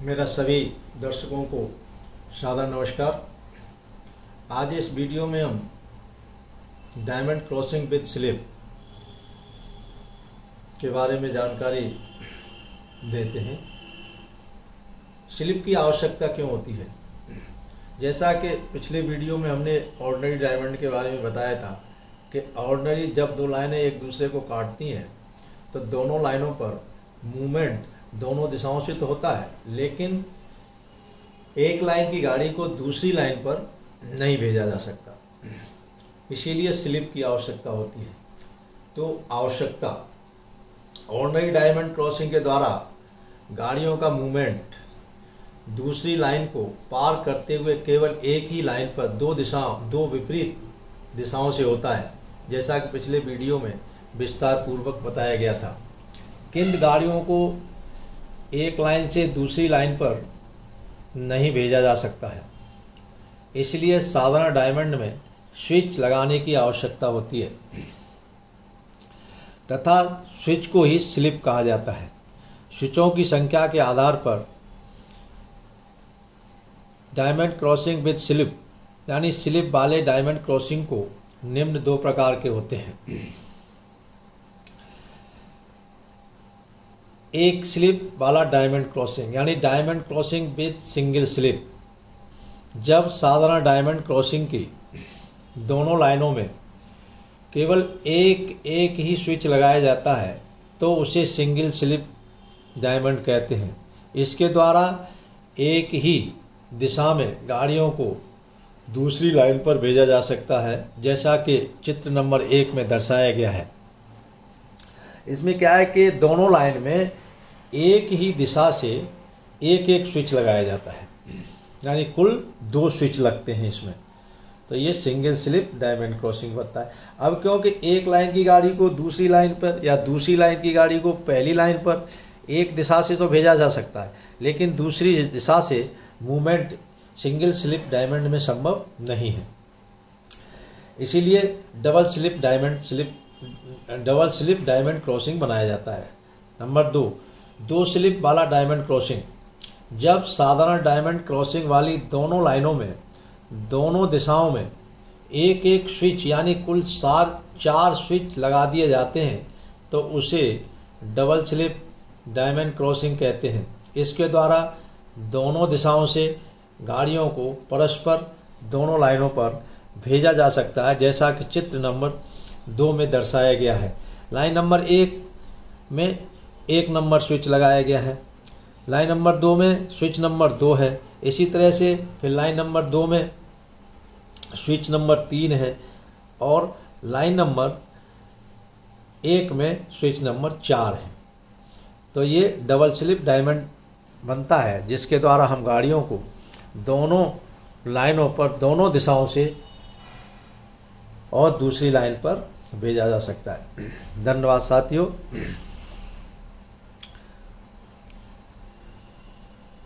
मेरा सभी दर्शकों को सादर नमस्कार। आज इस वीडियो में हम डायमंड क्रॉसिंग विद स्लिप के बारे में जानकारी देते हैं। स्लिप की आवश्यकता क्यों होती है? जैसा कि पिछले वीडियो में हमने ऑर्डिनरी डायमंड के बारे में बताया था कि ऑर्डिनरी जब दो लाइनें एक दूसरे को काटती हैं तो दोनों लाइनों पर मूवमेंट दोनों दिशाओं से तो होता है, लेकिन एक लाइन की गाड़ी को दूसरी लाइन पर नहीं भेजा जा सकता, इसीलिए स्लिप की आवश्यकता होती है। तो आवश्यकता ऑर्डिनरी डायमंड क्रॉसिंग के द्वारा गाड़ियों का मूवमेंट दूसरी लाइन को पार करते हुए केवल एक ही लाइन पर दो विपरीत दिशाओं से होता है, जैसा कि पिछले वीडियो में विस्तार पूर्वक बताया गया था। किन गाड़ियों को एक लाइन से दूसरी लाइन पर नहीं भेजा जा सकता है, इसलिए साधारण डायमंड में स्विच लगाने की आवश्यकता होती है तथा स्विच को ही स्लिप कहा जाता है। स्विचों की संख्या के आधार पर डायमंड क्रॉसिंग विद स्लिप यानी स्लिप वाले डायमंड क्रॉसिंग को निम्न दो प्रकार के होते हैं। एक स्लिप वाला डायमंड क्रॉसिंग यानी diamond crossing with single slip. जब साधारण डायमंड क्रॉसिंग की दोनों लाइनों में केवल एक ही स्विच लगाया जाता है तो उसे सिंगल स्लिप डायमंड कहते हैं। इसके द्वारा एक ही दिशा में गाड़ियों को दूसरी लाइन पर भेजा जा सकता है, जैसा कि चित्र नंबर 1 में दर्शाया गया है। इसमें क्या है कि दोनों लाइन में एक ही दिशा से एक स्विच लगाया जाता है, यानी कुल 2 स्विच लगते हैं इसमें, तो ये सिंगल स्लिप डायमंड क्रॉसिंग बनता है। अब क्योंकि एक लाइन की गाड़ी को दूसरी लाइन पर या दूसरी लाइन की गाड़ी को पहली लाइन पर एक दिशा से तो भेजा जा सकता है, लेकिन दूसरी दिशा से मूवमेंट सिंगल स्लिप डायमंड में संभव नहीं है, इसीलिए डबल स्लिप डायमंड क्रॉसिंग बनाया जाता है। नंबर 2, 2 स्लिप वाला डायमंड क्रॉसिंग। जब साधारण डायमंड क्रॉसिंग वाली दोनों लाइनों में दोनों दिशाओं में एक स्विच यानी कुल 4 स्विच लगा दिए जाते हैं तो उसे डबल स्लिप डायमंड क्रॉसिंग कहते हैं। इसके द्वारा दोनों दिशाओं से गाड़ियों को परस्पर दोनों लाइनों पर भेजा जा सकता है, जैसा कि चित्र नंबर 2 में दर्शाया गया है। लाइन नंबर 1 में 1 नंबर स्विच लगाया गया है, लाइन नंबर 2 में स्विच नंबर 2 है, इसी तरह से फिर लाइन नंबर 2 में स्विच नंबर 3 है और लाइन नंबर 1 में स्विच नंबर 4 है। तो ये डबल स्लिप डायमंड बनता है, जिसके द्वारा हम गाड़ियों को दोनों लाइनों पर दोनों दिशाओं से और दूसरी लाइन पर भेजा जा सकता है। धन्यवाद साथियों।